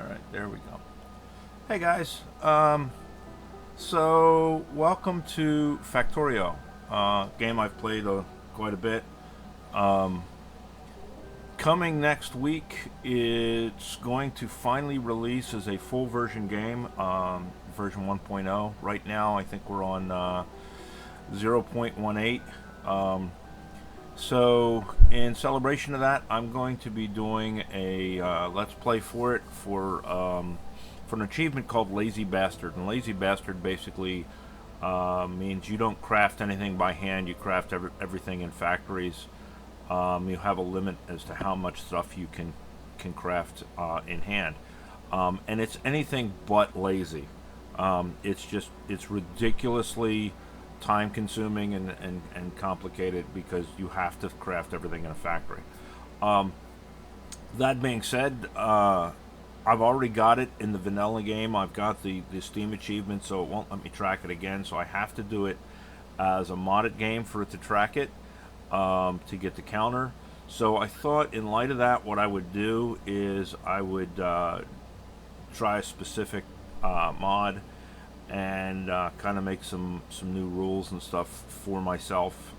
Alright, there we go. Hey guys, so welcome to Factorio, game I've played quite a bit. Um, Coming next week, it's going to finally release as a full version game, version 1.0. Right now, I think we're on 0.18. So, in celebration of that, I'm going to be doing a let's play for it for an achievement called Lazy Bastard. And Lazy Bastard basically means you don't craft anything by hand. You craft everything in factories. You have a limit as to how much stuff you can craft in hand, and it's anything but lazy. It's ridiculously time consuming and complicated because you have to craft everything in a factory. That being said, I've already got it in the vanilla game. I've got the Steam achievement, so it won't let me track it again. So I have to do it as a modded game for it to track it, to get the counter. So I thought, in light of that, what I would do is I would try a specific mod and kind of make some new rules and stuff for myself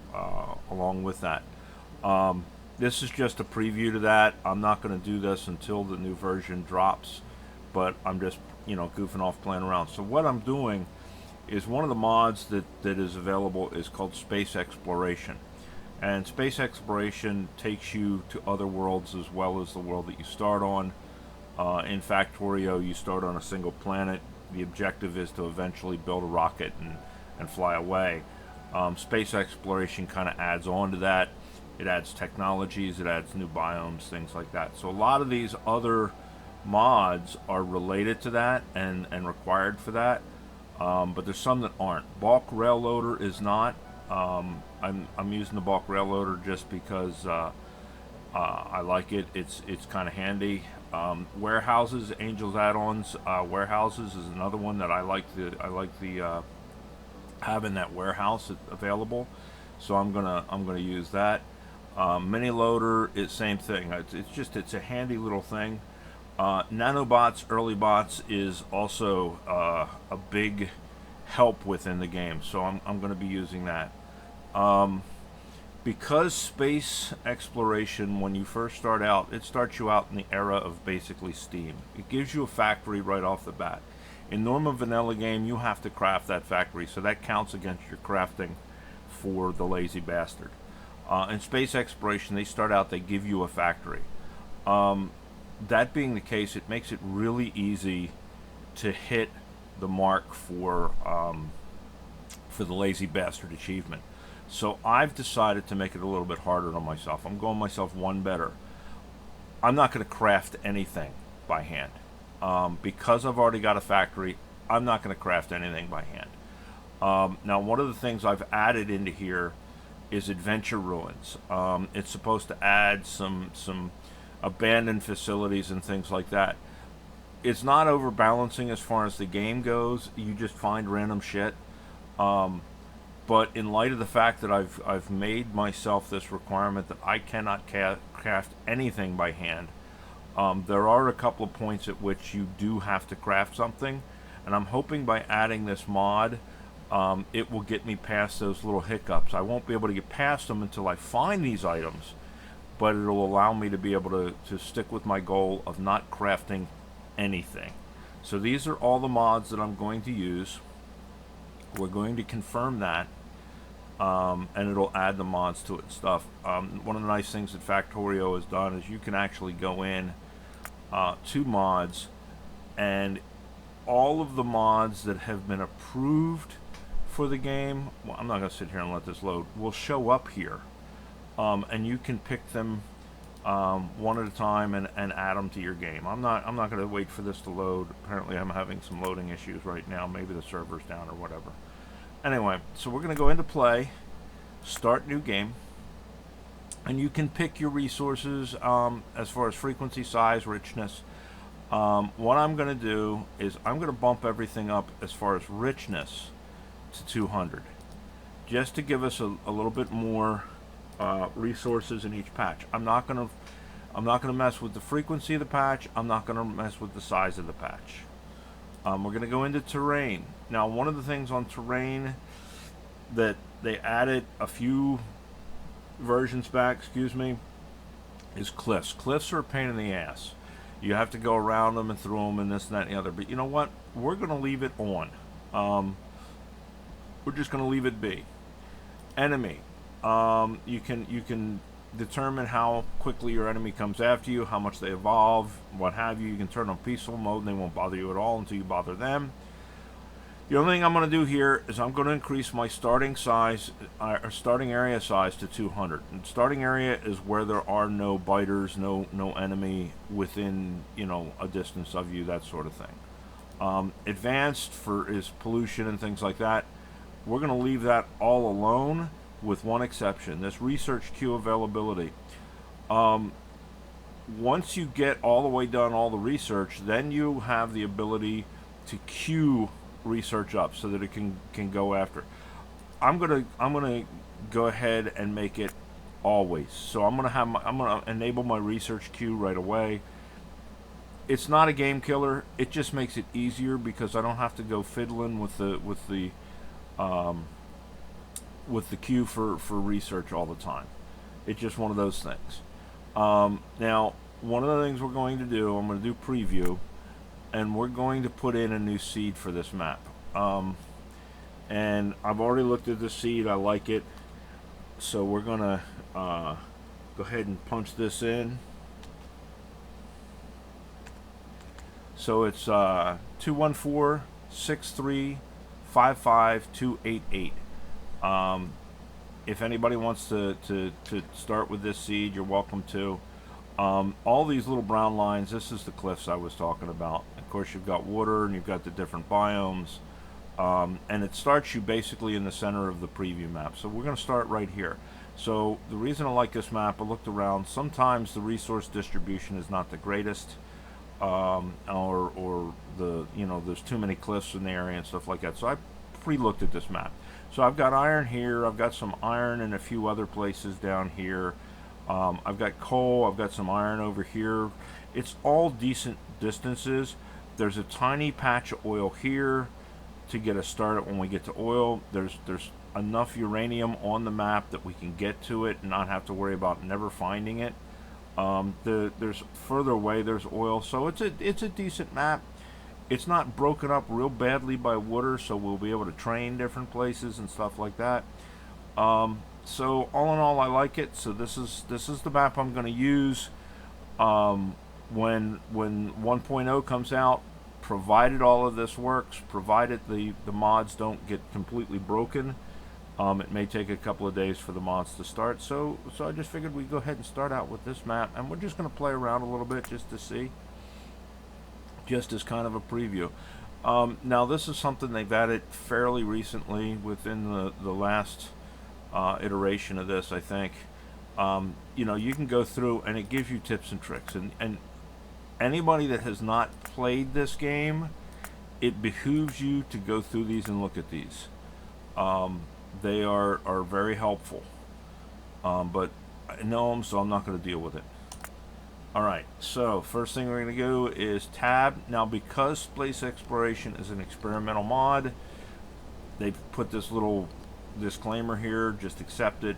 along with that. This is just a preview to that. I'm not going to do this until the new version drops, but I'm just, goofing off, playing around. So what I'm doing is one of the mods that is available is called Space Exploration. And Space Exploration takes you to other worlds as well as the world that you start on. In Factorio, you start on a single planet. The objective is to eventually build a rocket and fly away. Space Exploration kind of adds on to that. It adds technologies, it adds new biomes, things like that. So a lot of these other mods are related to that and required for that. But there's some that aren't. Bulk Rail Loader is not. I'm using the bulk rail loader just because I like it. It's kind of handy. Warehouses, Angels add-ons, warehouses is another one that I like the having that warehouse available. So I'm gonna use that. Mini loader is same thing. It's a handy little thing. Nanobots, early bots is also a big help within the game. So I'm going to be using that. Because space exploration, when you first start out, it starts you out in the era of basically Steam. It gives you a factory right off the bat. In normal vanilla game, you have to craft that factory, so that counts against your crafting for the Lazy Bastard. In space exploration, they start out, they give you a factory. That being the case, it makes it really easy to hit the mark for the Lazy Bastard achievement. So I've decided to make it a little bit harder on myself. I'm going myself one better. I'm not going to craft anything by hand. Because I've already got a factory, I'm not going to craft anything by hand. Now, one of the things I've added into here is Adventure Ruins. It's supposed to add some abandoned facilities and things like that. It's not overbalancing as far as the game goes. You just find random shit. But in light of the fact that I've made myself this requirement that I cannot craft anything by hand, there are a couple of points at which you do have to craft something, and I'm hoping by adding this mod, it will get me past those little hiccups. I won't be able to get past them until I find these items, but it'll allow me to be able to stick with my goal of not crafting anything. So these are all the mods that I'm going to use. We're going to confirm that, and it'll add the mods to it and stuff. One of the nice things that Factorio has done is you can actually go in to mods, and all of the mods that have been approved for the game, well, I'm not going to sit here and let this load, will show up here. And you can pick them one at a time and add them to your game. I'm not going to wait for this to load. Apparently I'm having some loading issues right now. Maybe the server's down or whatever. Anyway, so we're going to go into play, start new game, and you can pick your resources as far as frequency, size, richness. What I'm going to do is I'm going to bump everything up as far as richness to 200, just to give us a little bit more resources in each patch. I'm not going to I'm not going to mess with the frequency of the patch. I'm not going to mess with the size of the patch. We're going to go into terrain. Now, one of the things on terrain that they added a few versions back, is cliffs. Cliffs are a pain in the ass. You have to go around them and through them and this and that and the other. But you know what? We're going to leave it on. We're just going to leave it be. Enemy. You can determine how quickly your enemy comes after you, how much they evolve, what have you. You can turn on peaceful mode and they won't bother you at all until you bother them. The only thing I'm going to do here is I'm going to increase my starting size, or starting area size, to 200. And starting area is where there are no biters, no enemy within, a distance of you, that sort of thing. Advanced is pollution and things like that. We're going to leave that all alone, with one exception. This research queue availability. Once you get all the way done, all the research, then you have the ability to queue research up so that it can go after. I'm gonna go ahead and make it always. So I'm gonna enable my research queue right away. It's not a game killer. It just makes it easier because I don't have to go fiddling with the queue for research all the time. It's just one of those things. Now, one of the things we're going to do, I'm going to do preview, and we're going to put in a new seed for this map. And I've already looked at the seed. I like it. So we're going to go ahead and punch this in. So it's 214-6355-288. If anybody wants to start with this seed, you're welcome to. All these little brown lines, this is the cliffs I was talking about. Of course, you've got water and you've got the different biomes. And it starts you basically in the center of the preview map. So we're going to start right here. So the reason I like this map, I looked around. Sometimes the resource distribution is not the greatest. Or there's too many cliffs in the area and stuff like that. So I pre-looked at this map. So I've got iron here. I've got some iron in a few other places down here. I've got coal. I've got some iron over here. It's all decent distances. There's a tiny patch of oil here to get us started when we get to oil. There's enough uranium on the map that we can get to it and not have to worry about never finding it. There's further away, there's oil. So it's a decent map. It's not broken up real badly by water, so we'll be able to train different places and stuff like that. So all in all, I like it. So this is the map I'm going to use when 1.0 comes out, provided all of this works, provided the mods don't get completely broken. It may take a couple of days for the mods to start. So I just figured we'd go ahead and start out with this map, and we're just going to play around a little bit just to see, just as kind of a preview. Now this is something they've added fairly recently within the last iteration of this, I think. You can go through and it gives you tips and tricks, and anybody that has not played this game, it behooves you to go through these and look at these. They are very helpful, but I know them, so I'm not going to deal with it. Alright, so first thing we're going to do is tab. Now, because Space Exploration is an experimental mod, they've put this little disclaimer here, just accept it.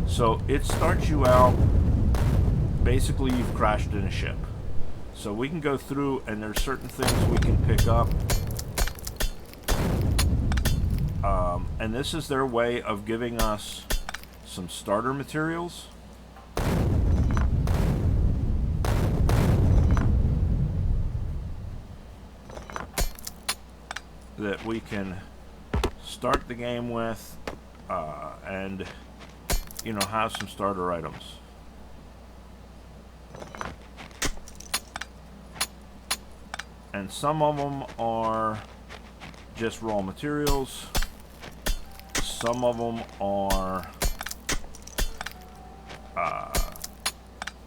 So it starts you out, basically you've crashed in a ship. So we can go through and there's certain things we can pick up. And this is their way of giving us some starter materials. That we can start the game with and have some starter items. And some of them are just raw materials. Some of them are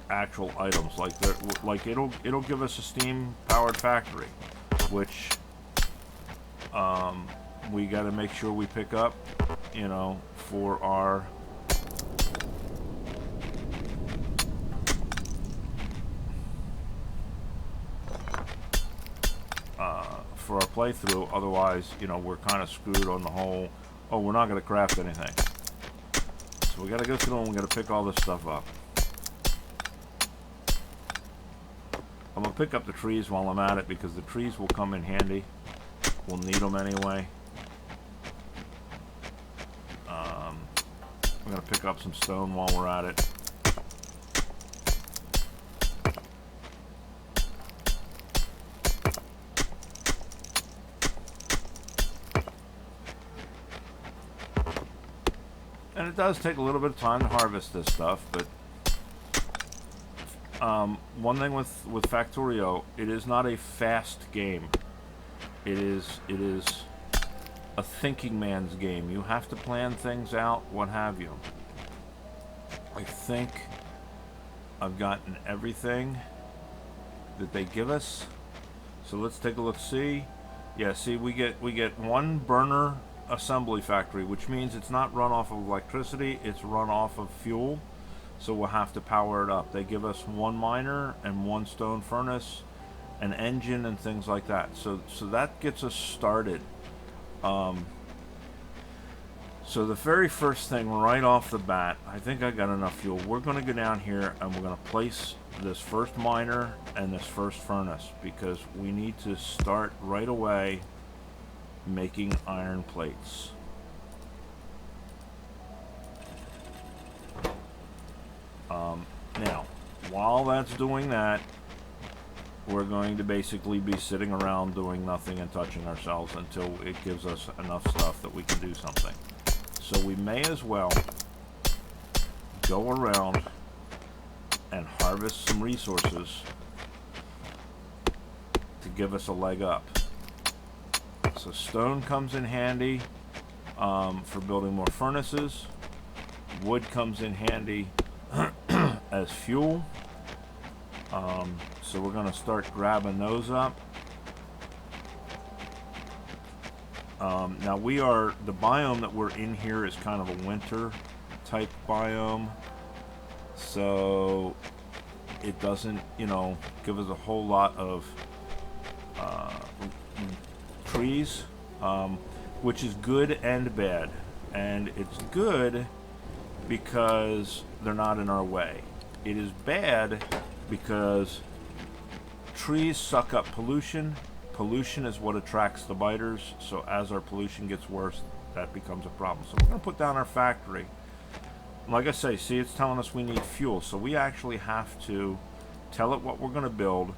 actual items, like it'll give us a steam powered factory, which we got to make sure we pick up, for our for our playthrough. Otherwise, you know, we're kind of screwed on the whole, oh, we're not going to craft anything. So we got to go through and we got to pick all this stuff up. I'm going to pick up the trees while I'm at it because the trees will come in handy. We'll need them anyway. I'm going to pick up some stone while we're at it. And it does take a little bit of time to harvest this stuff, but one thing with Factorio, it is not a fast game. It is a thinking man's game. You have to plan things out, what have you. I think I've gotten everything that they give us. So let's take a look. See, yeah, see, we get one burner assembly factory, which means it's not run off of electricity, it's run off of fuel. So we'll have to power it up. They give us one miner and one stone furnace, an engine, and things like that. So that gets us started. So the very first thing right off the bat, I think I got enough fuel. We're going to go down here and we're going to place this first miner and this first furnace because we need to start right away making iron plates. Now, while that's doing that, we're going to basically be sitting around doing nothing and touching ourselves until it gives us enough stuff that we can do something. So we may as well go around and harvest some resources to give us a leg up. So stone comes in handy for building more furnaces. Wood comes in handy as fuel. So we're going to start grabbing those up. Now the biome that we're in here is kind of a winter type biome. So it doesn't, you know, give us a whole lot of trees, which is good and bad. And it's good because they're not in our way. It is bad because trees suck up pollution. Pollution is what attracts the biters, so as our pollution gets worse, that becomes a problem. So we're going to put down our factory. Like I say, see, it's telling us we need fuel, so we actually have to tell it what we're going to build.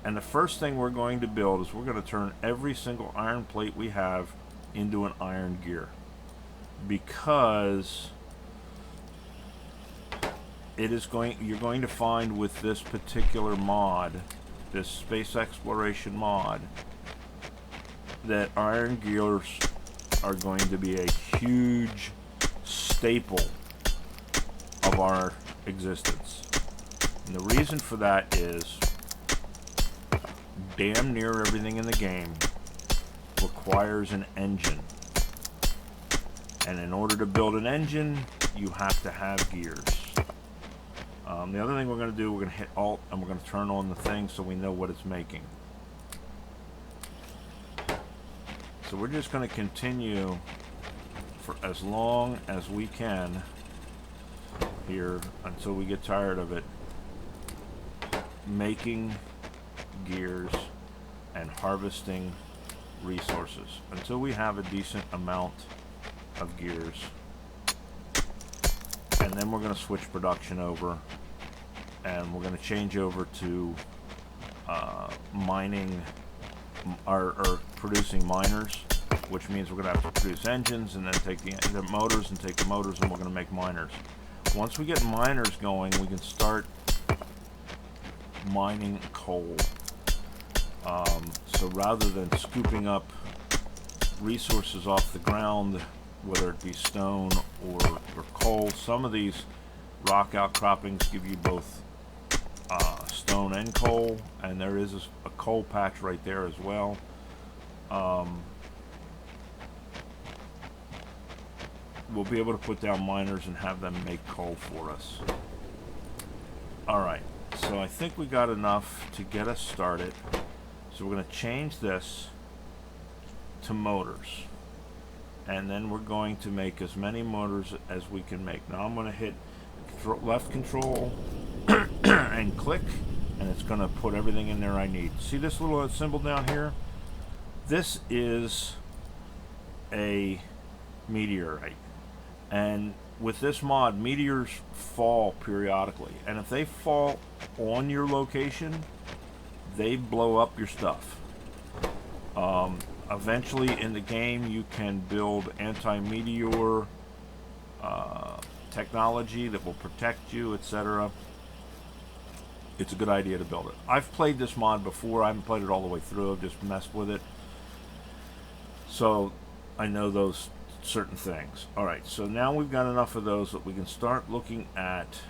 And the first thing we're going to build is we're going to turn every single iron plate we have into an iron gear. Because you're going to find with this particular mod, this space exploration mod, that iron gears are going to be a huge staple of our existence. And the reason for that is damn near everything in the game requires an engine. And in order to build an engine, you have to have gears. The other thing we're going to do, we're going to hit Alt and we're going to turn on the thing so we know what it's making. So we're just going to continue for as long as we can here until we get tired of it, making gears and harvesting resources until we have a decent amount of gears. And then we're going to switch production over, and we're going to change over to mining or producing miners, which means we're going to have to produce engines and then take the motors and take the motors, and we're going to make miners. Once we get miners going, we can start mining coal. So rather than scooping up resources off the ground, whether it be stone or coal, some of these rock outcroppings give you both stone and coal, and there is a coal patch right there as well. We'll be able to put down miners and have them make coal for us. Alright, so I think we got enough to get us started. So we're going to change this to motors. And then we're going to make as many motors as we can make. Now I'm going to hit left control and click, and it's going to put everything in there I need. See this little symbol down here? This is a meteorite. And with this mod, meteors fall periodically. And if they fall on your location, they blow up your stuff. Eventually in the game, you can build anti-meteor technology that will protect you, etc. It's a good idea to build it. I've played this mod before. I haven't played it all the way through. I've just messed with it. So I know those certain things. Alright, so now we've got enough of those that we can start looking at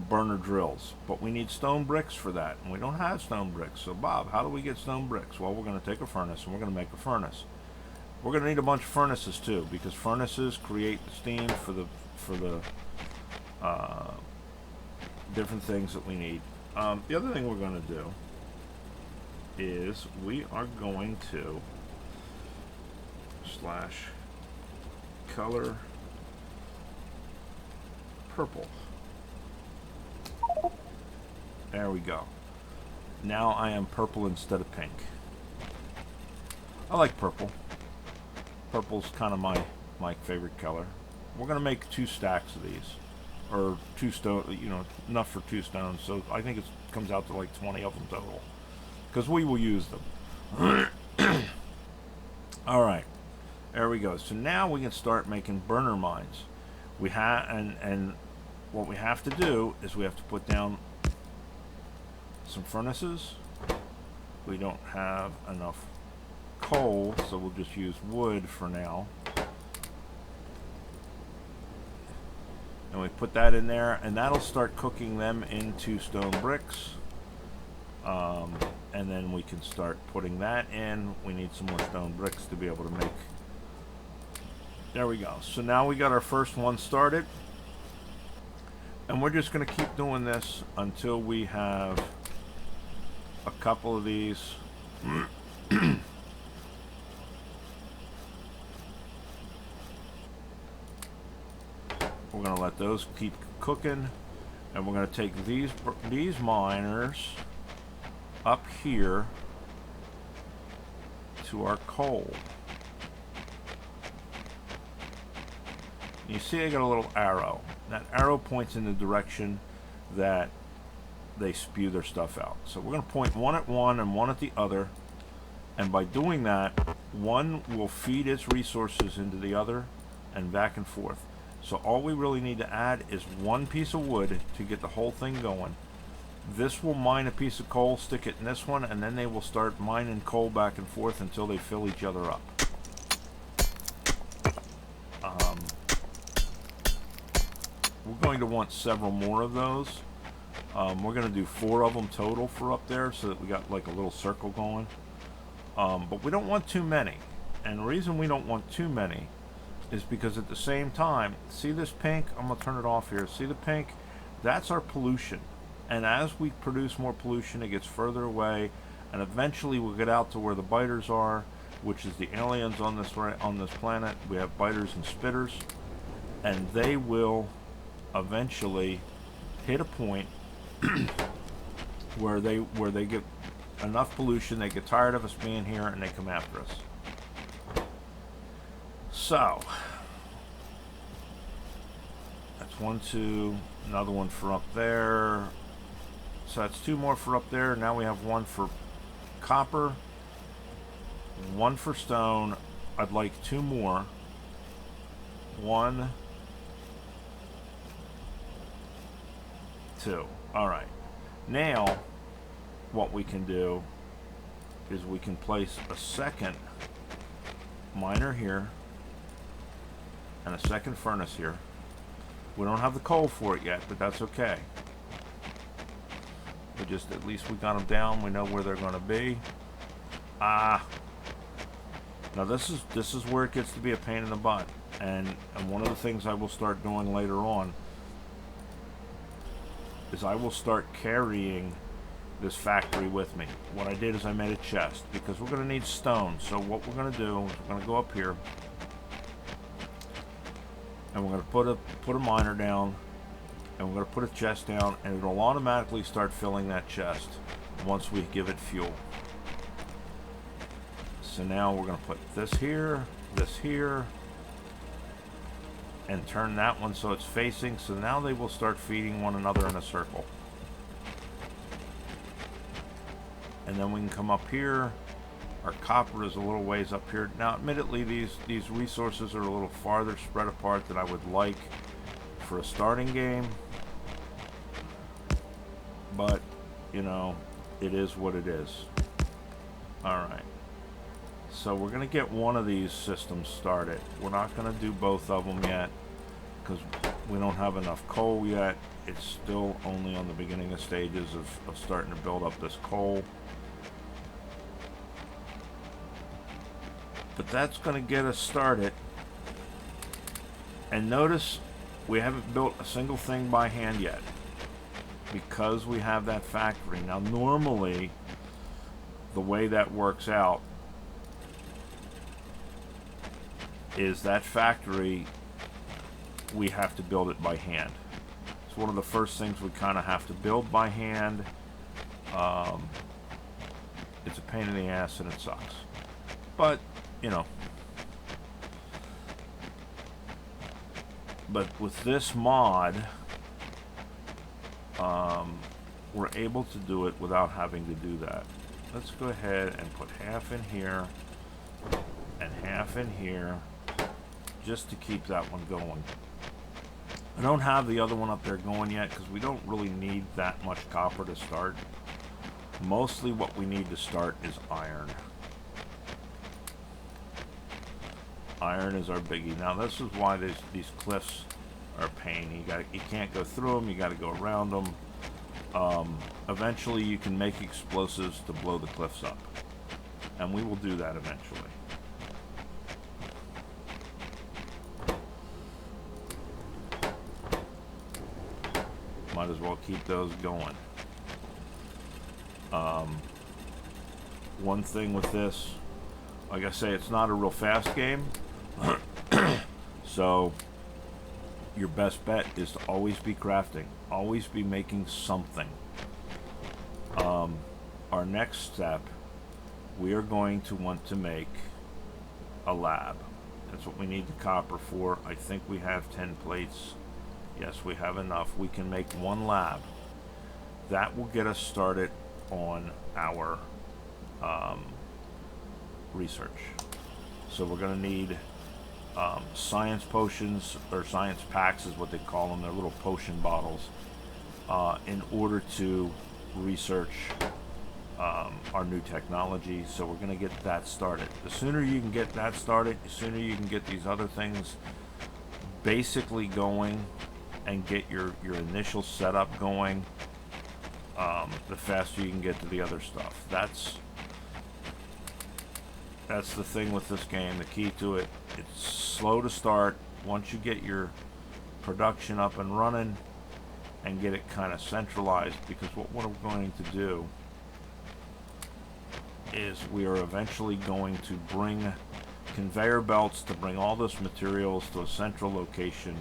burner drills. But we need stone bricks for that, and we don't have stone bricks. So Bob, how do we get stone bricks? Well, we're going to take a furnace and we're going to make a furnace. We're going to need a bunch of furnaces too, because furnaces create steam for the different things that we need. The other thing we're going to do is we are going to /color purple. There we go. Now I am purple instead of pink. I like purple. Purple's kind of my favorite color. We're gonna make 2 stacks of these, or 2 stone. You know, enough for 2 stones. So I think it comes out to like 20 of them total, because we will use them. All right, there we go. So now we can start making burner mines. We have and what we have to do is we have to put down some furnaces. We don't have enough coal, so we'll just use wood for now. And we put that in there, and that'll start cooking them into stone bricks. And then we can start putting that in. We need some more stone bricks to be able to make. There we go. So now we got our first one started. And we're just going to keep doing this until we have a couple of these. We're going to let those keep cooking, and we're going to take these miners up here to our coal. You see I got a little arrow. That arrow points in the direction that they spew their stuff out. So we're going to point one at one and one at the other, and by doing that, one will feed its resources into the other and back and forth. So all we really need to add is 1 piece of wood to get the whole thing going. This will mine a piece of coal, stick it in this one, and then they will start mining coal back and forth until they fill each other up. We're going to want several more of those. We're going to do 4 of them total for up there, so that we got like a little circle going. But we don't want too many. And the reason we don't want too many is because at the same time, see this pink? I'm going to turn it off here. See the pink? That's our pollution. And as we produce more pollution, it gets further away, and eventually we'll get out to where the biters are, which is the aliens on this planet. We have biters and spitters, and they will eventually hit a point where they get enough pollution, they get tired of us being here, and they come after us. So that's 1, 2, another one for up there. So that's 2 more for up there. Now we have 1 for copper, 1 for stone. I'd like 2 more. 1, 2. All right. Now what we can do is we can place a second miner here and a second furnace here. We don't have the coal for it yet, but that's okay. We just, at least we got them down. We know where they're going to be. Now this is where it gets to be a pain in the butt. And one of the things I will start doing later on is I will start carrying this factory with me. What I did is I made a chest because we're going to need stone. So what we're going to do is we're going to go up here and we're going to put a miner down, and we're going to put a chest down, and it'll automatically start filling that chest once we give it fuel. So now we're going to put this here, and turn that one so it's facing. So now they will start feeding one another in a circle. And then we can come up here. Our copper is a little ways up here. Now, admittedly, these resources are a little farther spread apart than I would like for a starting game. But, you know, it is what it is. Alright. So we're going to get one of these systems started. We're not going to do both of them yet because we don't have enough coal yet. It's still only on the beginning of stages of starting to build up this coal. But that's going to get us started. And notice we haven't built a single thing by hand yet because we have that factory. Now normally the way that works out is that factory, we have to build it by hand. It's one of the first things we kind of have to build by hand. It's a pain in the ass and it sucks. But, you know. But with this mod, we're able to do it without having to do that. Let's go ahead and put half in here and half in here, just to keep that one going. I don't have the other one up there going yet because we don't really need that much copper to start. Mostly what we need to start is iron. Iron is our biggie. Now this is why these cliffs are a pain. You can't go through them, you got to go around them. Eventually you can make explosives to blow the cliffs up. And we will do that eventually. Might as well keep those going. One thing with this, like I say, it's not a real fast game. So your best bet is to always be crafting. Always be making something. Our next step, we are going to want to make a lab. That's what we need the copper for. I think we have 10 plates. Yes, we have enough. We can make one lab. That will get us started on our research. So we're going to need science potions, or science packs is what they call them. They're little potion bottles in order to research our new technology. So we're going to get that started. The sooner you can get that started, the sooner you can get these other things basically going and get your initial setup going, the faster you can get to the other stuff. That's the thing with this game. The key to it, it's slow to start. Once you get your production up and running and get it kind of centralized, because what we're going to do is we are eventually going to bring conveyor belts to bring all this materials to a central location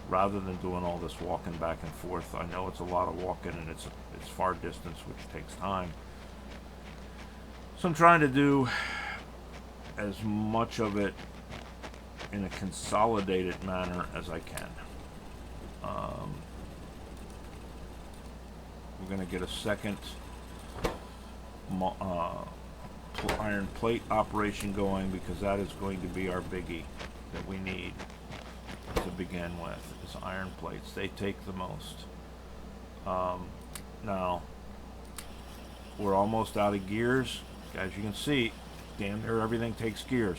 rather than doing all this walking back and forth. I know it's a lot of walking and it's far distance, which takes time. So I'm trying to do as much of it in a consolidated manner as I can. We're going to get a second iron plate operation going, because that is going to be our biggie that we need to begin with, is iron plates. They take the most. Now we're almost out of gears. As you can see, damn near everything takes gears.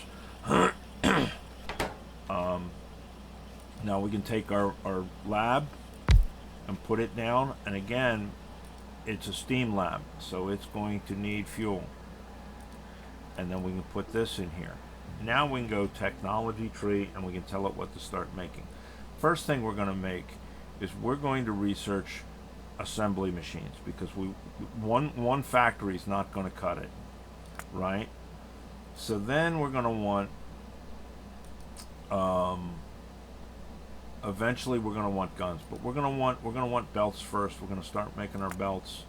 Now we can take our lab and put it down, and again, it's a steam lab, so it's going to need fuel. And then we can put this in here. Now we can go technology tree and we can tell it what to start making. First thing we're going to make is we're going to research assembly machines, because one factory is not going to cut it, right? So then we're going to want, eventually we're going to want guns, but we're going to want belts first. We're going to start making our belts.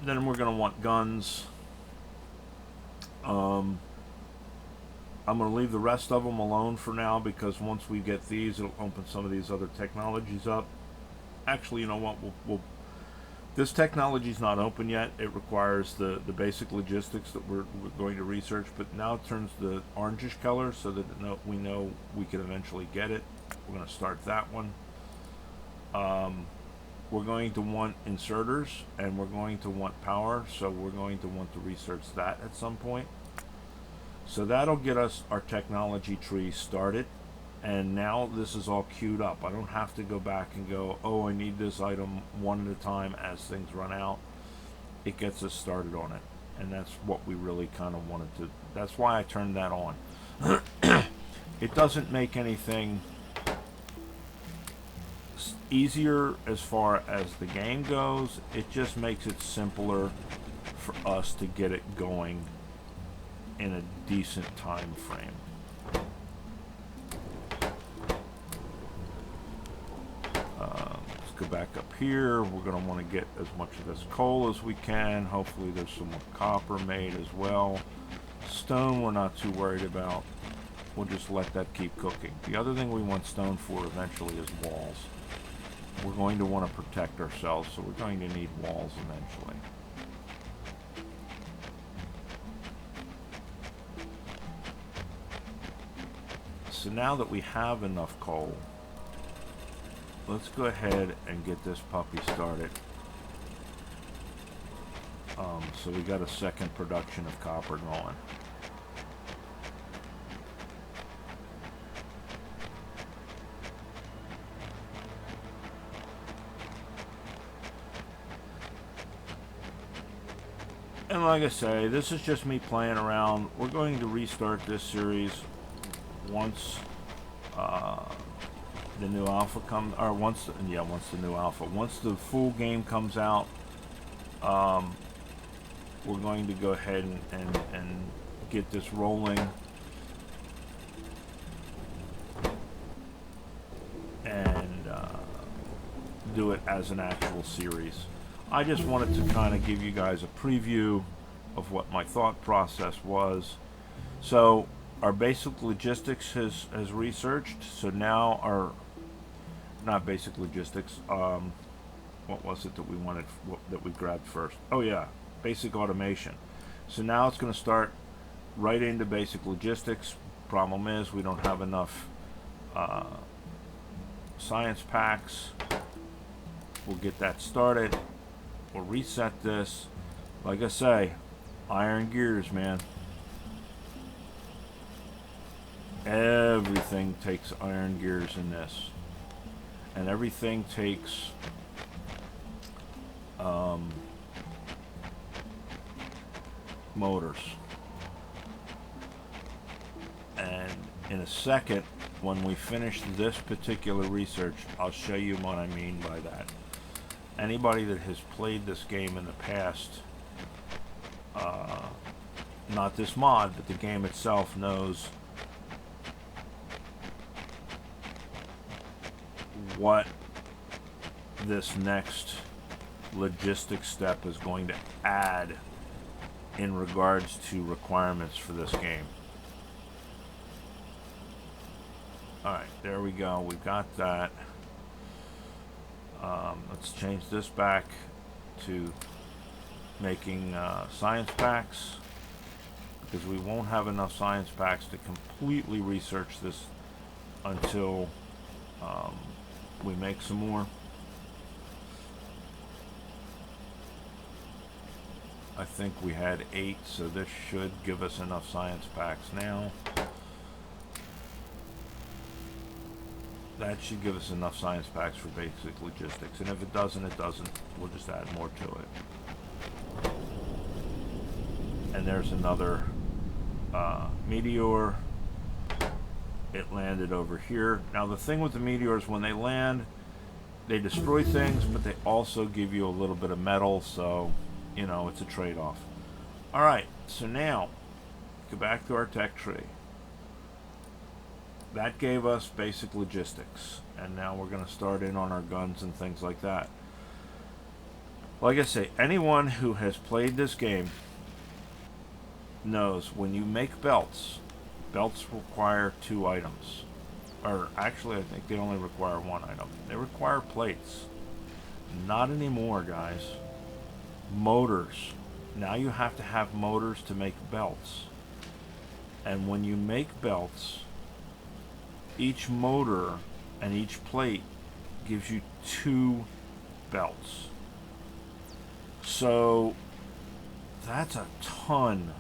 Then we're going to want guns. I'm going to leave the rest of them alone for now, because once we get these, it'll open some of these other technologies up. Actually, you know what? This technology is not open yet. It requires the basic logistics that we're going to research, but now it turns the orangish color so that we know we can eventually get it. We're going to start that one. We're going to want inserters, and we're going to want power, so we're going to want to research that at some point. So that'll get us our technology tree started, and now this is all queued up. I don't have to go back and go, oh, I need this item one at a time as things run out. It gets us started on it, and that's what we really kind of wanted to. That's why I turned that on. It doesn't make anything easier as far as the game goes. It just makes it simpler for us to get it going in a decent time frame. Let's go back up here. We're going to want to get as much of this coal as we can. Hopefully there's some more copper made as well. Stone we're not too worried about. We'll just let that keep cooking. The other thing we want stone for eventually is walls. We're going to want to protect ourselves, so we're going to need walls eventually. So now that we have enough coal, let's go ahead and get this puppy started. So we got a second production of copper going. And like I say, this is just me playing around. We're going to restart this series once the new alpha comes, or once the new alpha. Once the full game comes out, we're going to go ahead and get this rolling. And do it as an actual series. I just wanted to kind of give you guys a preview of what my thought process was. So our basic logistics has researched. So now our, not basic logistics, what was it that we wanted, that we grabbed first? Oh yeah, basic automation. So now it's going to start right into basic logistics. Problem is we don't have enough science packs. We'll get that started. We'll reset this. Like I say, iron gears, man. Everything takes iron gears in this. And everything takes motors. And in a second, when we finish this particular research, I'll show you what I mean by that. Anybody that has played this game in the past, not this mod, but the game itself, knows what this next logistics step is going to add in regards to requirements for this game. Alright, there we go. We've got that. Let's change this back to making science packs, because we won't have enough science packs to completely research this until we make some more. I think we had 8, so this should give us enough science packs now. That should give us enough science packs for basic logistics, and if it doesn't, it doesn't. We'll just add more to it. And there's another meteor. It landed over here. Now the thing with the meteors, when they land, They destroy things, but they also give you a little bit of metal, so, you know, it's a trade-off. Alright, so now, go back to our tech tree. That gave us basic logistics, and now we're going to start in on our guns and things like that. Like I say, anyone who has played this game knows when you make belts, belts require 2 items. Or actually, I think they only require 1 item. They require plates. Not anymore, guys. Motors. Now you have to have motors to make belts. And when you make belts, each motor and each plate gives you 2 belts. So that's a ton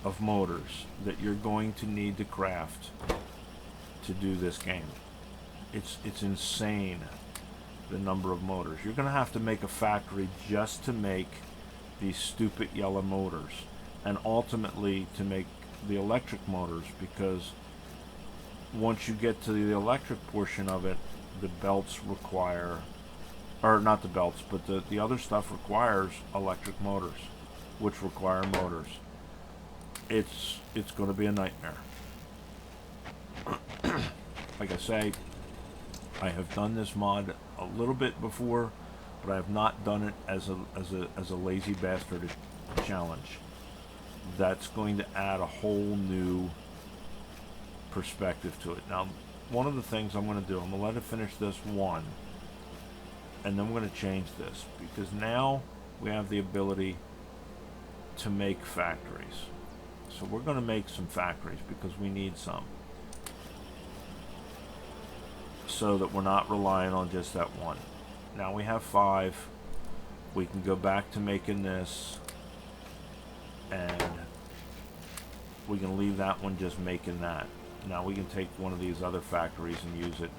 of motors that you're going to need to craft to do this game. It's insane, the number of motors. You're going to have to make a factory just to make these stupid yellow motors, and ultimately to make the electric motors, because once you get to the electric portion of it, the belts require, or not the belts, but the other stuff requires electric motors, which require motors. It's going to be a nightmare. Like I say, I have done this mod a little bit before, but I have not done it as a lazy bastard challenge. That's going to add a whole new perspective to it. Now, one of the things I'm going to do, I'm going to let it finish this one, and then we're going to change this, because now we have the ability to make factories. So we're going to make some factories because we need some, so that we're not relying on just that one. Now we have 5. We can go back to making this, and we can leave that one just making that. Now we can take one of these other factories and use it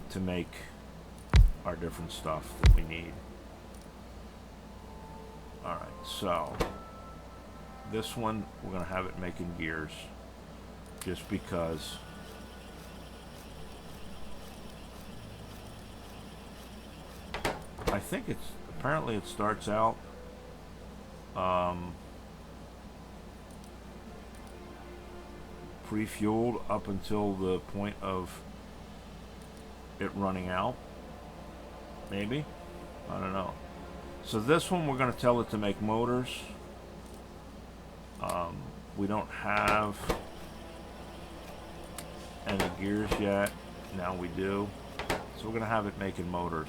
to make our different stuff that we need. Alright, so this one we're going to have it making gears, just because I think it's, apparently it starts out pre-fueled up until the point of it running out. Maybe? I don't know. So this one we're going to tell it to make motors. We don't have any gears yet. Now we do. So we're going to have it making motors.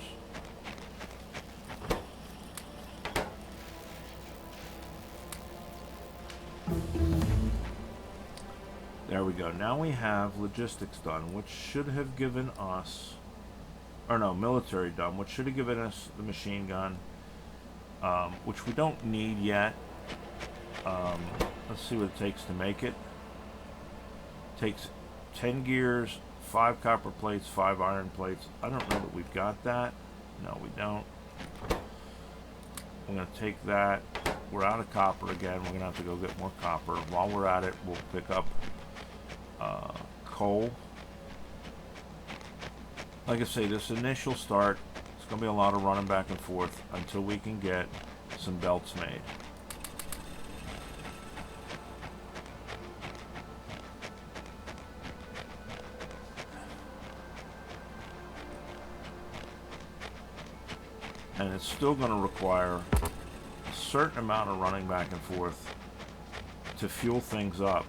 There we go. Now we have logistics done, which should have given us, or no, military done, which should have given us the machine gun, which we don't need yet. Let's see what it takes to make it. Takes 10 gears, 5 copper plates, 5 iron plates. I don't know that we've got that. No, we don't. I'm going to take that. We're out of copper again. We're going to have to go get more copper. While we're at it, we'll pick up coal. Like I say, this initial start, it's going to be a lot of running back and forth until we can get some belts made. And it's still going to require a certain amount of running back and forth to fuel things up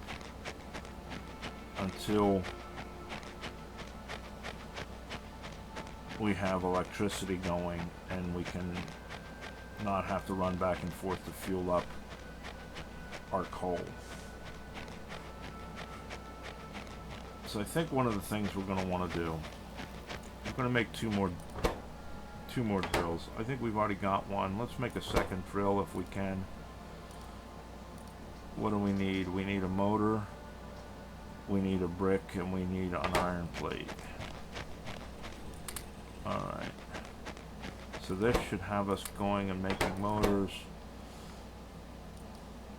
until we have electricity going and we can not have to run back and forth to fuel up our coal. So I think one of the things we're going to want to do, we're going to make two more drills. I think we've already got one. Let's make a second drill if we can. What do we need? We need a motor, we need a brick, and we need an iron plate. Alright. So this should have us going and making motors.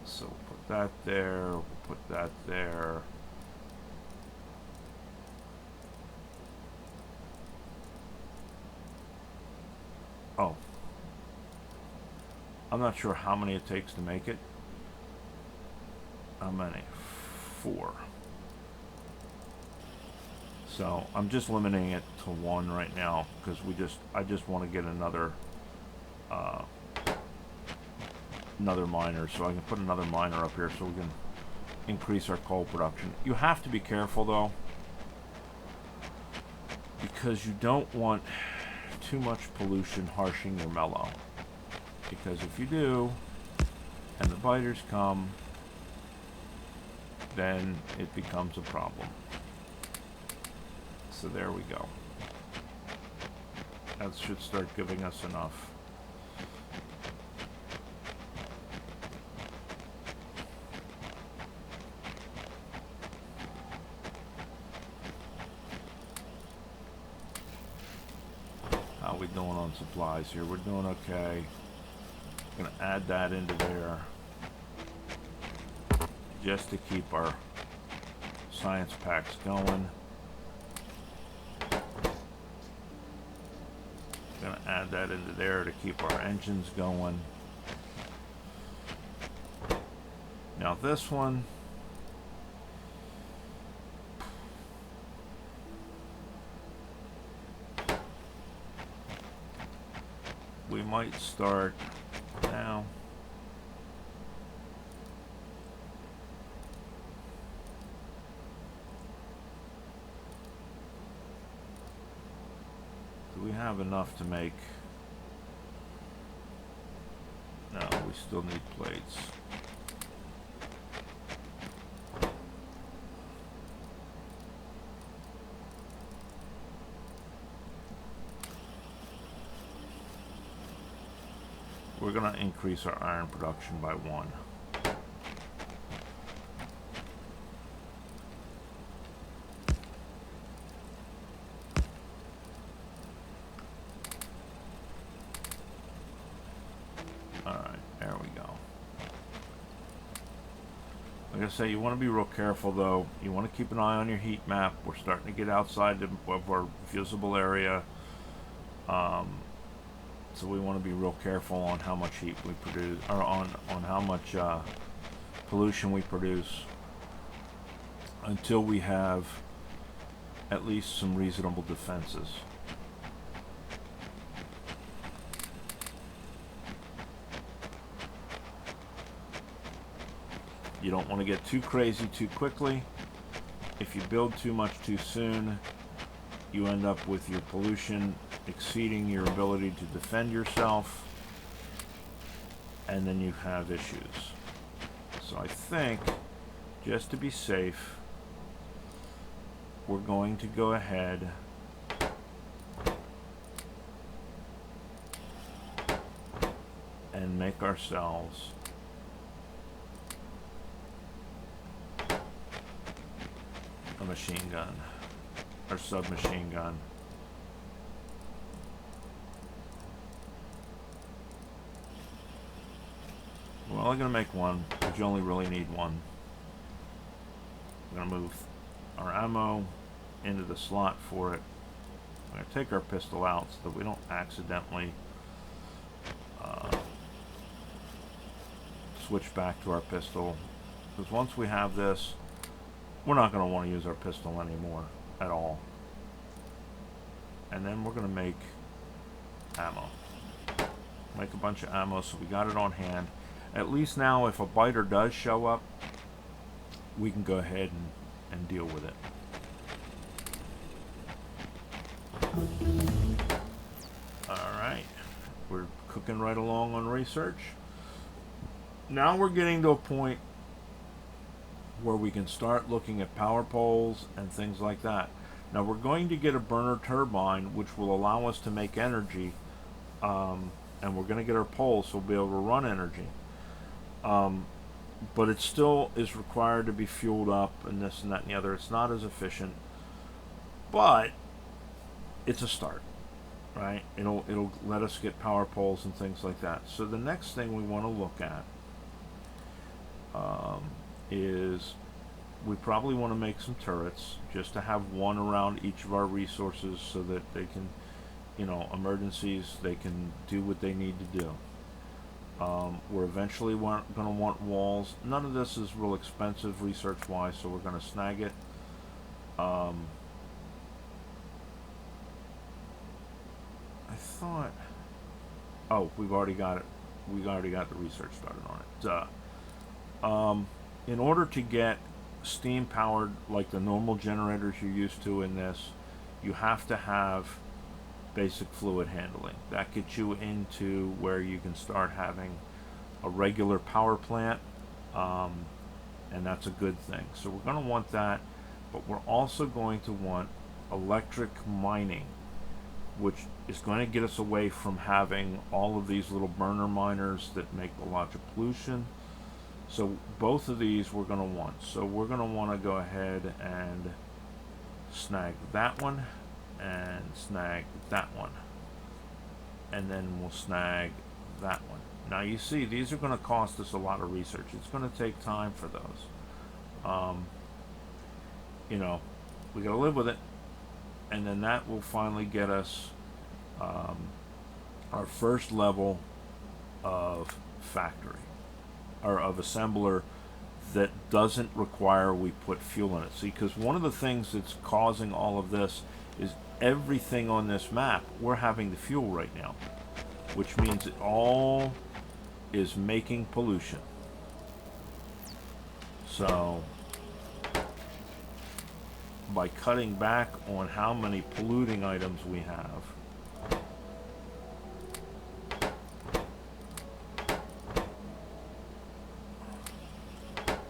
So we'll put that there, we'll put that there. Oh, I'm not sure how many it takes to make it. How many? 4. So I'm just limiting it to 1 right now because I just want to get another miner, so I can put another miner up here so we can increase our coal production. You have to be careful though, because you don't want too much pollution harshing your mellow. Because if you do, and the biters come, then it becomes a problem. So there we go. That should start giving us enough. How are we doing on supplies here? We're doing okay. I'm gonna add that into there just to keep our science packs going. Gonna add that into there to keep our engines going. Now this one, we might start now. Do we have enough to make? No, we still need plates. We're going to increase our iron production by 1. Alright, there we go. Like I say, you want to be real careful though. You want to keep an eye on your heat map. We're starting to get outside of our visible area. So we want to be real careful on how much heat we produce, or on how much pollution we produce, until we have at least some reasonable defenses. You don't want to get too crazy too quickly. If you build too much too soon, you end up with your pollution exceeding your ability to defend yourself, and then you have issues. So I think, just to be safe, we're going to go ahead and make ourselves a machine gun, or submachine gun. We're only going to make 1, but you only really need 1. We're going to move our ammo into the slot for it. We're going to take our pistol out so that we don't accidentally switch back to our pistol. Because once we have this, we're not going to want to use our pistol anymore at all. And then we're going to make ammo. Make a bunch of ammo so we got it on hand. At least now, if a biter does show up, we can go ahead and deal with it. Alright, we're cooking right along on research. Now we're getting to a point where we can start looking at power poles and things like that. Now we're going to get a burner turbine, which will allow us to make energy, and we're going to get our poles so we'll be able to run energy. But it still is required to be fueled up and this and that and the other. It's not as efficient, but it's a start, right? It'll let us get power poles and things like that. So the next thing we want to look at is we probably want to make some turrets just to have one around each of our resources so that they can you know, emergencies, they can do what they need to do. We're eventually going to want walls. None of this is real expensive research-wise, so we're going to snag it. I thought... Oh, we've already got it. We already got the research started on it. In order to get steam powered like the normal generators you're used to in this, you have to have basic fluid handling. That gets you into where you can start having a regular power plant, and that's a good thing. So we're going to want that, but we're also going to want electric mining, which is going to get us away from having all of these little burner miners that make a lot of pollution. So both of these we're going to want. So we're going to want to go ahead and snag that one and snag that one, and then we'll snag that one. Now you see, these are going to cost us a lot of research. It's going to take time for those. You know, we got to live with it, and then that will finally get us our first level of factory, or of assembler, that doesn't require we put fuel in it. See, because one of the things that's causing all of this is everything on this map, we're having the fuel right now, which means it all is making pollution. So by cutting back on how many polluting items we have,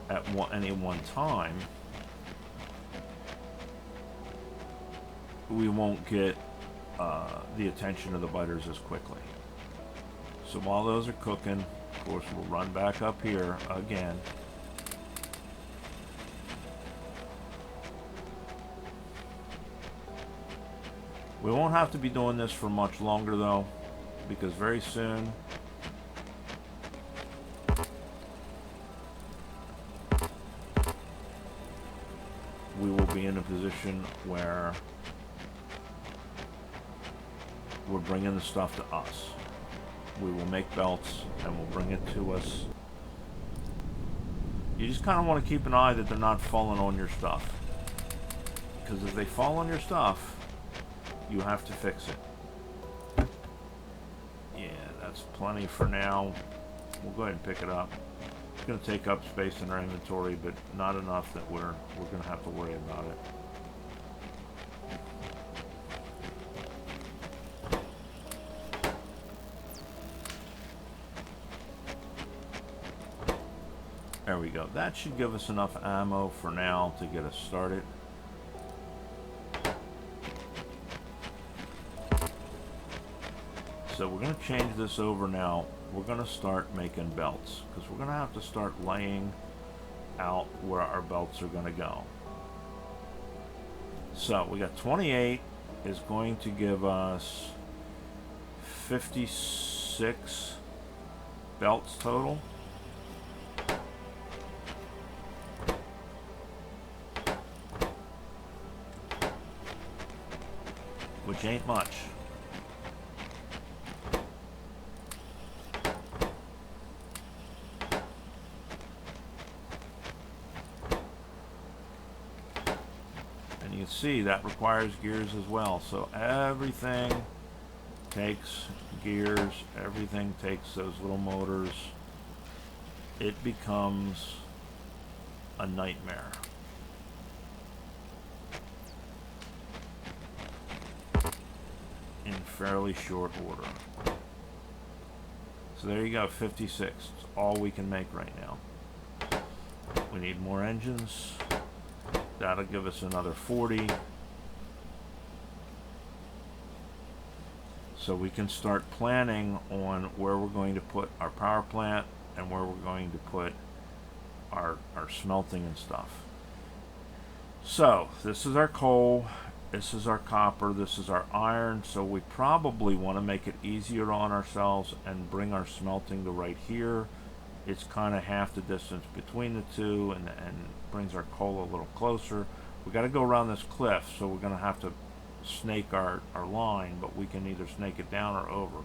at any one time, we won't get the attention of the biters as quickly. So while those are cooking, of course, we'll run back up here again. We won't have to be doing this for much longer though, because very soon we will be in a position where we're bringing the stuff to us. We will make belts and we'll bring it to us. You just kind of want to keep an eye that they're not falling on your stuff, because if they fall on your stuff, you have to fix it. Yeah, that's plenty for now. We'll go ahead and pick it up. It's going to take up space in our inventory, but not enough that we're going to have to worry about it. There we go. That should give us enough ammo for now to get us started. So we're going to change this over now. We're going to start making belts, because we're going to have to start laying out where our belts are going to go. So we got 28 is going to give us 56 belts total. Which ain't much. And you can see that requires gears as well. So everything takes gears, everything takes those little motors. It becomes a nightmare. In fairly short order. So there you go, 56. It's all we can make right now. We need more engines. That'll give us another 40. So we can start planning on where we're going to put our power plant and where we're going to put our smelting and stuff. So this is our coal. This is our copper, this is our iron, so we probably want to make it easier on ourselves and bring our smelting to right here. It's kind of half the distance between the two, and brings our coal a little closer. We got to go around this cliff, so we're going to have to snake our line, but we can either snake it down or over.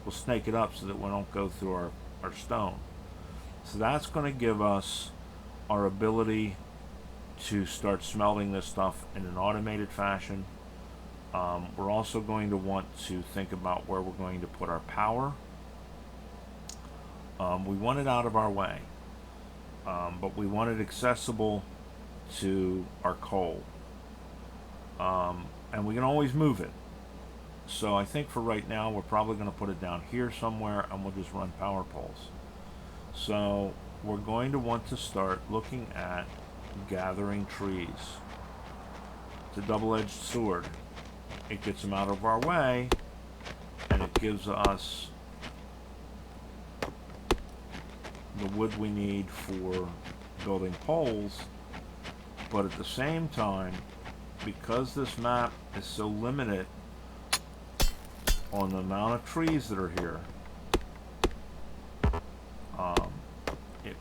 We'll snake it up so that we don't go through our stone. So that's going to give us our ability to start smelting this stuff in an automated fashion. We're also going to want to think about where we're going to put our power. We want it out of our way, but we want it accessible to our coal. And we can always move it. So I think for right now we're probably going to put it down here somewhere, and we'll just run power poles. So we're going to want to start looking at gathering trees. It's a double-edged sword. It gets them out of our way, and it gives us the wood we need for building poles. But at the same time, because this map is so limited on the amount of trees that are here,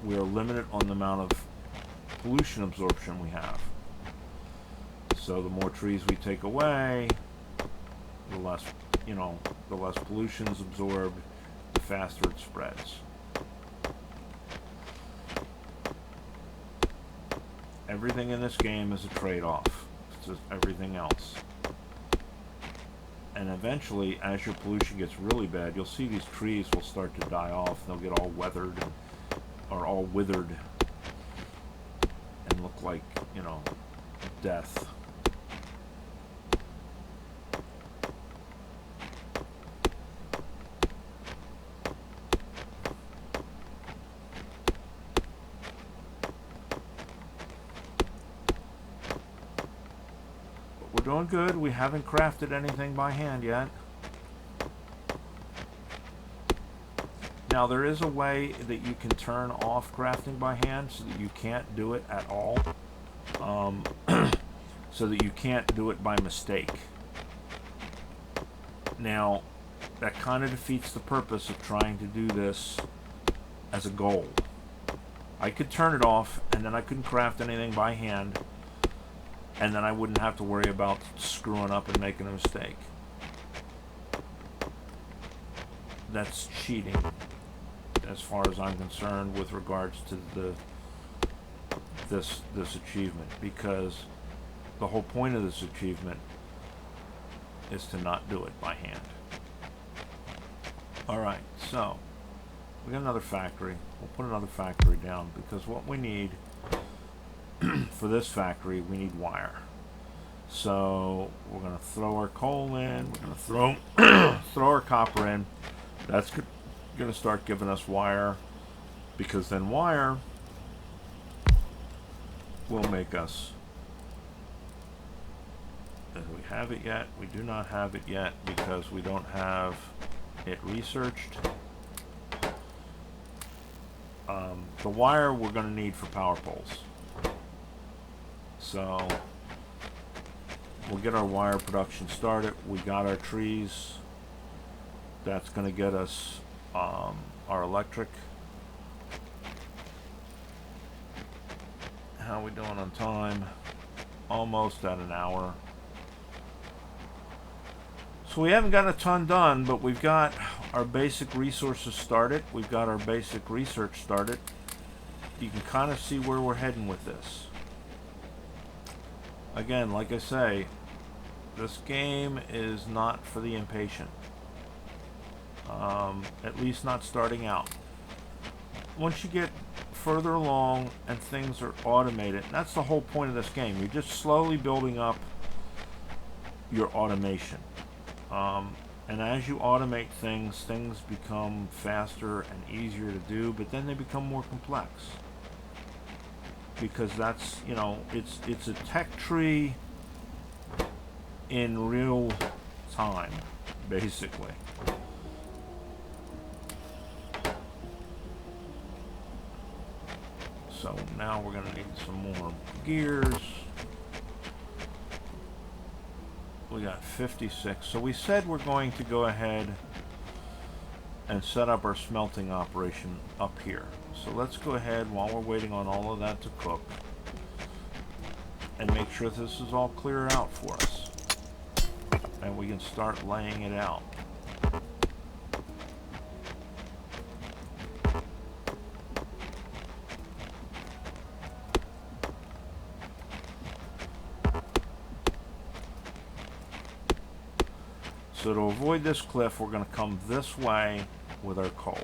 we're limited on the amount of pollution absorption we have. So the more trees we take away, the less, the less pollution is absorbed, the faster it spreads. Everything in this game is a trade-off. It's just everything else. And eventually, as your pollution gets really bad, you'll see these trees will start to die off. They'll get all weathered, or all withered, and look like, death. We're doing good. We haven't crafted anything by hand yet. Now there is a way that you can turn off crafting by hand so that you can't do it at all. So that you can't do it by mistake. Now that kind of defeats the purpose of trying to do this as a goal. I could turn it off and then I couldn't craft anything by hand, and then I wouldn't have to worry about screwing up and making a mistake. That's cheating, as far as I'm concerned, with regards to this achievement, because the whole point of this achievement is to not do it by hand. Alright, so we got another factory. We'll put another factory down, because what we need for this factory, we need wire. So we're going to throw our coal in, we're going to throw our copper in. That's going to start giving us wire, because then wire will make us, do we have it yet? We do not have it yet, because we don't have it researched. The wire we're going to need for power poles. So we'll get our wire production started. We got our trees. That's going to get us our electric. How are we doing on time? Almost at an hour. So we haven't got a ton done, but we've got our basic resources started. We've got our basic research started. You can kind of see where we're heading with this. Again, like I say, this game is not for the impatient. At least not starting out. Once you get further along and things are automated, that's the whole point of this game. You're just slowly building up your automation. And as you automate things, things become faster and easier to do, but then they become more complex. Because that's, it's a tech tree in real time, basically. So now we're going to need some more gears. We got 56. So we said we're going to go ahead and set up our smelting operation up here. So let's go ahead, while we're waiting on all of that to cook, and make sure this is all clear out for us. and we can start laying it out. So to avoid this cliff, we're going to come this way with our coal.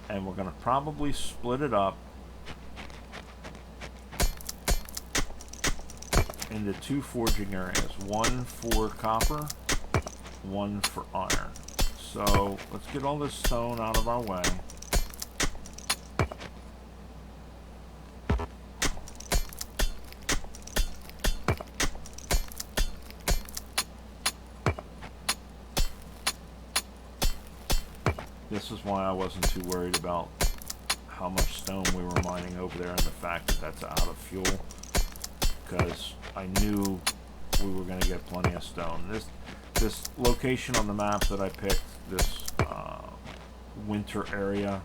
And we're going to probably split it up into two forging areas. One for copper, one for iron. So let's get all this stone out of our way. This is why I wasn't too worried about how much stone we were mining over there and the fact that that's out of fuel, because I knew we were going to get plenty of stone. This location on the map that I picked, this winter area,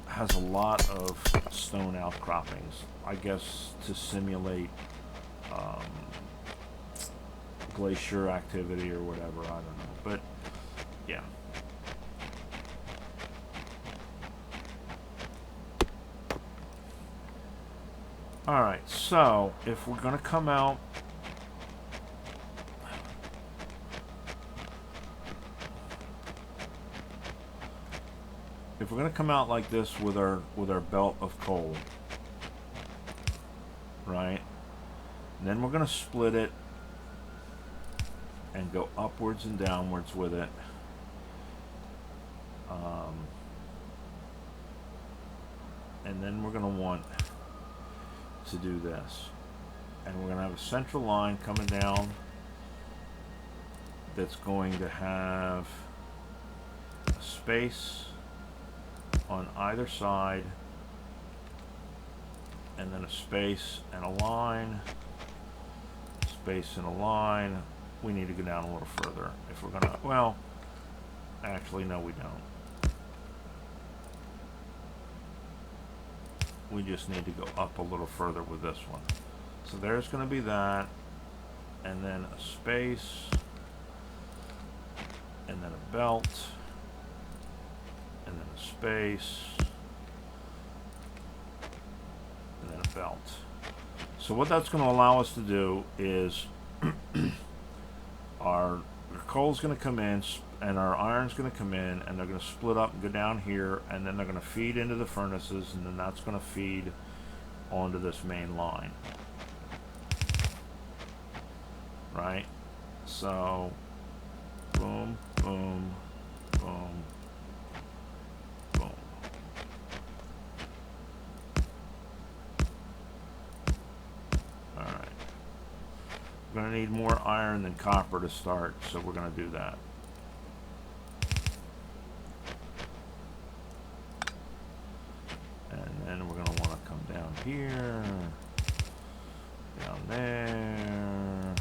has a lot of stone outcroppings, I guess to simulate glacier activity or whatever, I don't know, but yeah. Alright, so if we're going to come out, like this with our belt of coal, right? And then we're going to split it and go upwards and downwards with it. And then we're going to want to do this, and we're going to have a central line coming down that's going to have a space on either side, and then a space and a line, space and a line. We need to go down a little further if we're gonna, well, actually no, we don't. We just need to go up a little further with this one. So there's going to be that, and then a space, and then a belt, and then a space, and then a belt. So what that's going to allow us to do is our coal's going to come in, and our iron's going to come in, and they're going to split up and go down here, and then they're going to feed into the furnaces, and then that's going to feed onto this main line. Right? So, boom, boom, boom, boom. Alright. We're going to need more iron than copper to start, so we're going to do that. And then we're going to want to come down here, down there.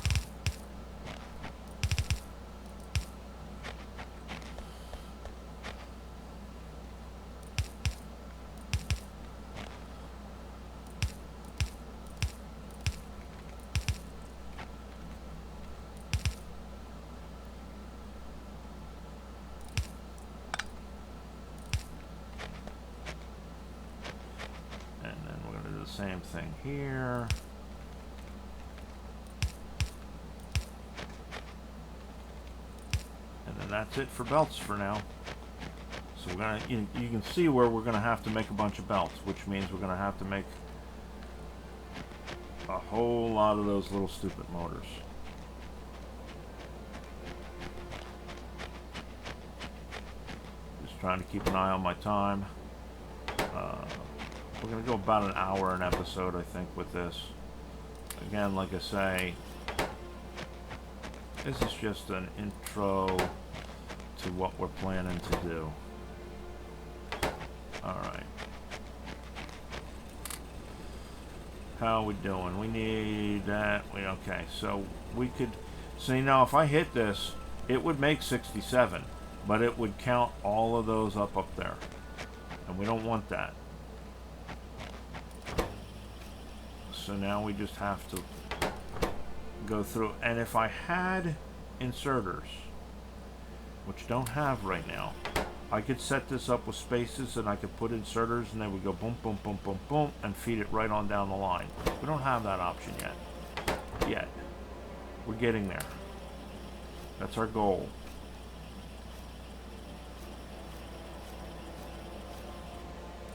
Same thing here. And then that's it for belts for now. So we're gonna, you can see where we're gonna have to make a bunch of belts, which means we're gonna have to make a whole lot of those little stupid motors. Just trying to keep an eye on my time. We're going to go about an hour an episode, I think, with this. Again, like I say, this is just an intro to what we're planning to do. Alright. How are we doing? We need that. Okay, so we could... See, now if I hit this, it would make 67, but it would count all of those up there. And we don't want that. So now we just have to go through. And if I had inserters, which I don't have right now, I could set this up with spaces and I could put inserters and they would go boom, boom, boom, boom, boom, and feed it right on down the line. We don't have that option yet. We're getting there. That's our goal.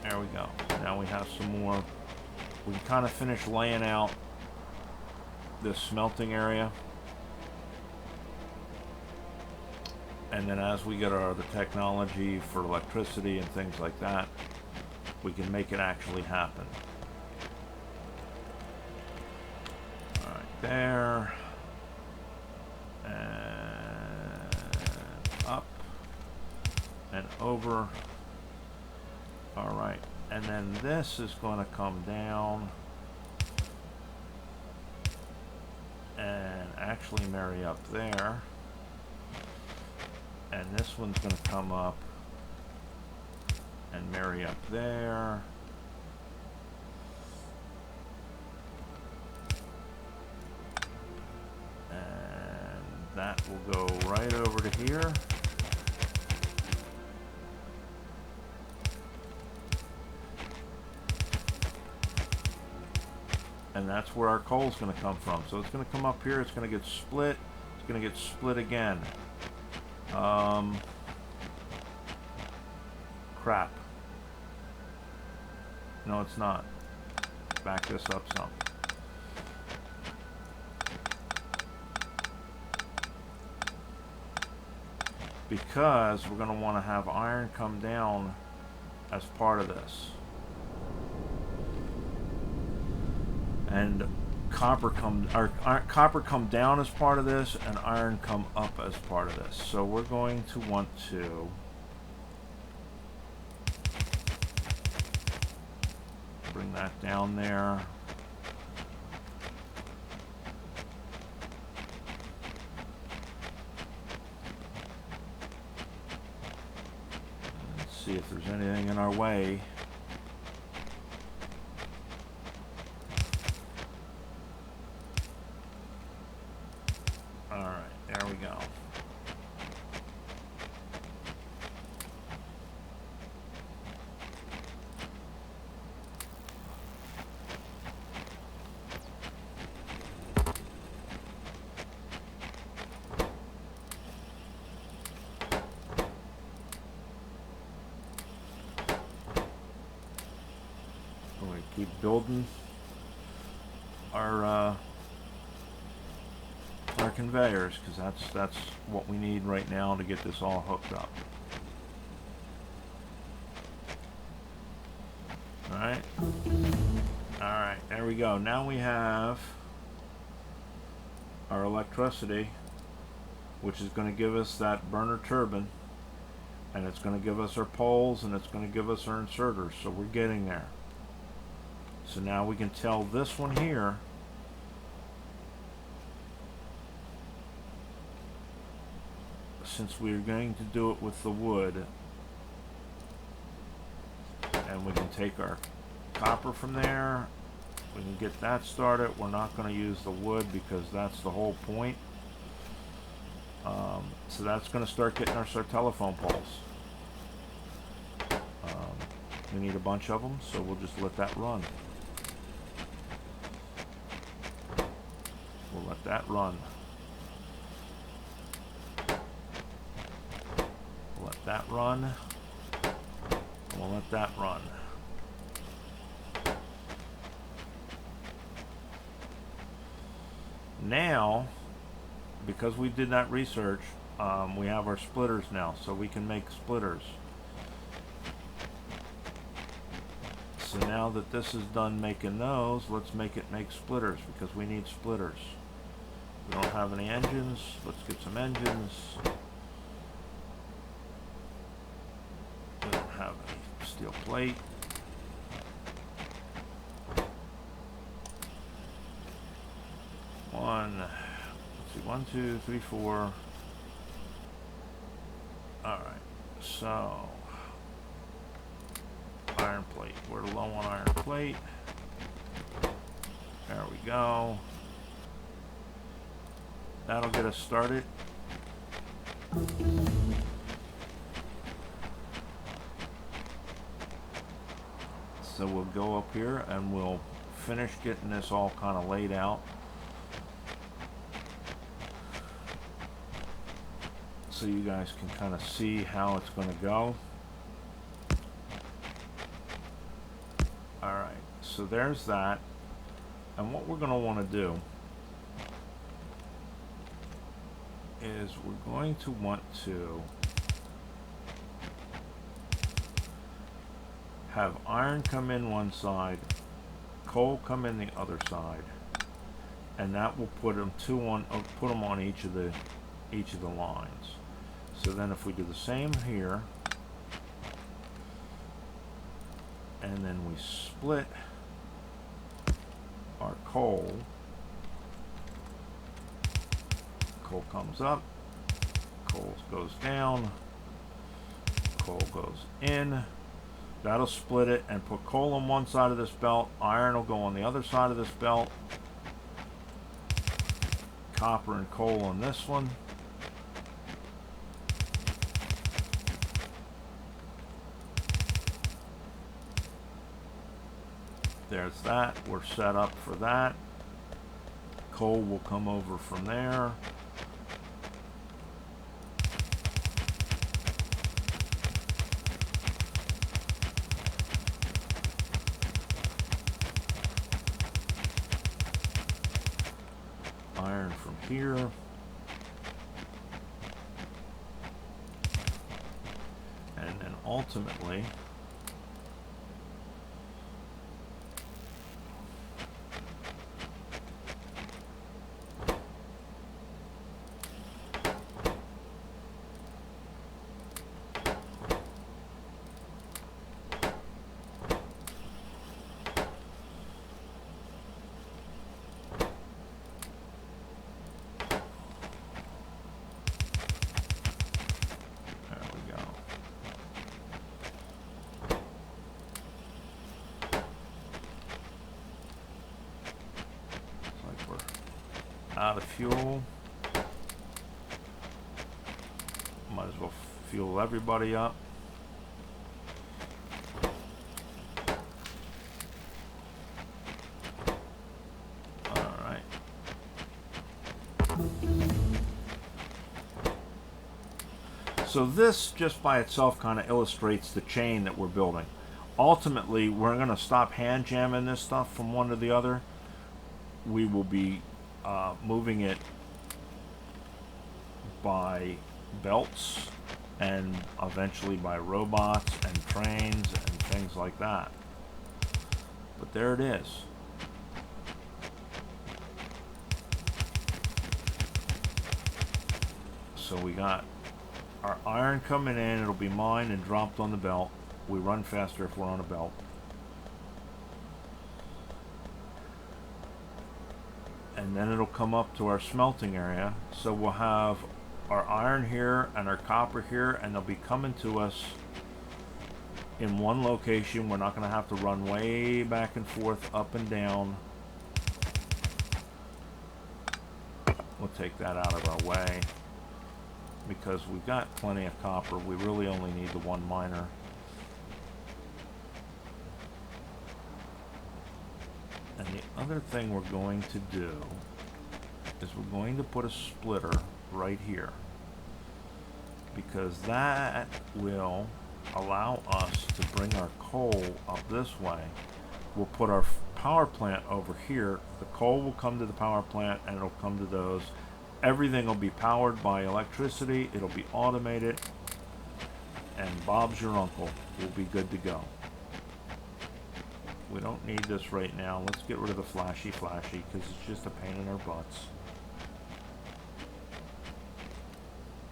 There we go. Now we have some more. We can kind of finish laying out this smelting area. And then as we get the technology for electricity and things like that, we can make it actually happen. All right, there. And up. And over. All right. And then this is going to come down. And actually marry up there. And this one's going to come up and marry up there. And that will go right over to here. And that's where our coal's going to come from. So it's going to come up here. It's going to get split. It's going to get split again. Crap. No, it's not. Back this up some. Because we're going to want to have iron come down as part of this. And copper come down as part of this, and iron come up as part of this. So we're going to want to bring that down there. Let's see if there's anything in our way. Keep building our conveyors, because that's what we need right now to get this all hooked up. All right, there we go. Now we have our electricity, which is going to give us that burner turbine, and it's going to give us our poles, and it's going to give us our inserters. So we're getting there. So now we can tell this one here since we're going to do it with the wood, and we can take our copper from there, we can get that started. We're not going to use the wood because that's the whole point. So that's going to start getting us our telephone poles. We need a bunch of them, so we'll just let that run. We'll let that run. We'll let that run. And we'll let that run. Now, because we did that research, we have our splitters now, so we can make splitters. So now that this is done making those, let's make it make splitters, because we need splitters. We don't have any engines. Let's get some engines. We don't have any steel plate. Let's see, 1, 2, 3, 4. Alright, so iron plate. We're low on iron plate. There we go. That'll get us started. So we'll go up here and we'll finish getting this all kind of laid out. So you guys can kind of see how it's going to go. Alright, so there's that. And what we're going to want to do is we're going to want to have iron come in one side, coal come in the other side, and that will put them on each of the lines. So then if we do the same here, and then we split our coal comes up, coal goes down, coal goes in. That'll split it and put coal on one side of this belt, iron will go on the other side of this belt, copper and coal on this one. There's that. We're set up for that. Coal will come over from there. Iron from here. And then ultimately out of fuel. Might as well fuel everybody up. Alright. So this just by itself kind of illustrates the chain that we're building. Ultimately, we're going to stop hand jamming this stuff from one to the other. We will be moving it by belts and eventually by robots and trains and things like that. But there it is. So we got our iron coming in. It'll be mined and dropped on the belt. We run faster if we're on a belt. And then it'll come up to our smelting area. So we'll have our iron here and our copper here, and they'll be coming to us in one location. We're not going to have to run way back and forth, up and down. We'll take that out of our way because we've got plenty of copper. We really only need the one miner. And the other thing we're going to do is we're going to put a splitter right here, because that will allow us to bring our coal up this way. We'll put our power plant over here. The coal will come to the power plant and it'll come to those. Everything will be powered by electricity. It'll be automated, and Bob's your uncle. We'll be good to go. We don't need this right now. Let's get rid of the flashy because it's just a pain in our butts.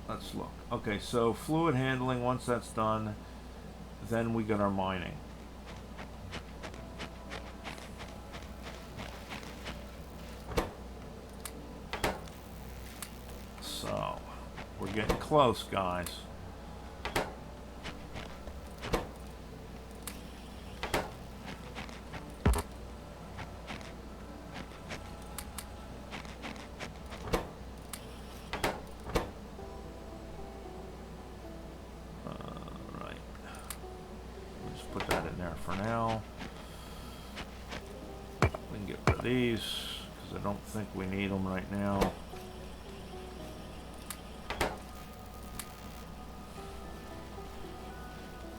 Let's look. Okay, so fluid handling, once that's done, then we got our mining. So, we're getting close, guys. for now. We can get rid of these because I don't think we need them right now.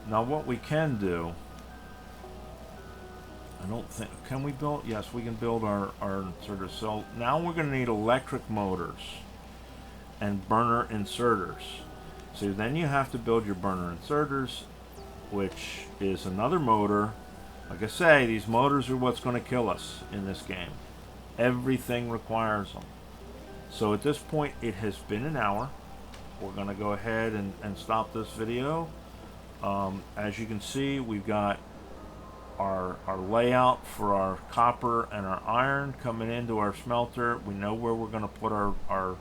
Now what we can do, I don't think, can we build? Yes, we can build our inserter cell. Now we're going to need electric motors and burner inserters. So then you have to build your burner inserters, which is another motor. Like I say, these motors are what's going to kill us in this game. Everything requires them. So at this point, it has been an hour. We're going to go ahead and stop this video. As you can see, we've got our layout for our copper and our iron coming into our smelter. We know where we're going to put our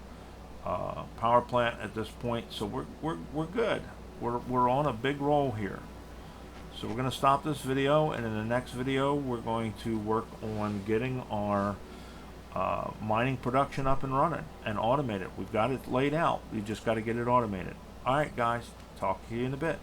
power plant at this point, so we're good. We're on a big roll here. So we're going to stop this video, and in the next video we're going to work on getting our mining production up and running and automate it. We've got it laid out. We just got to get it automated. All right, guys. Talk to you in a bit.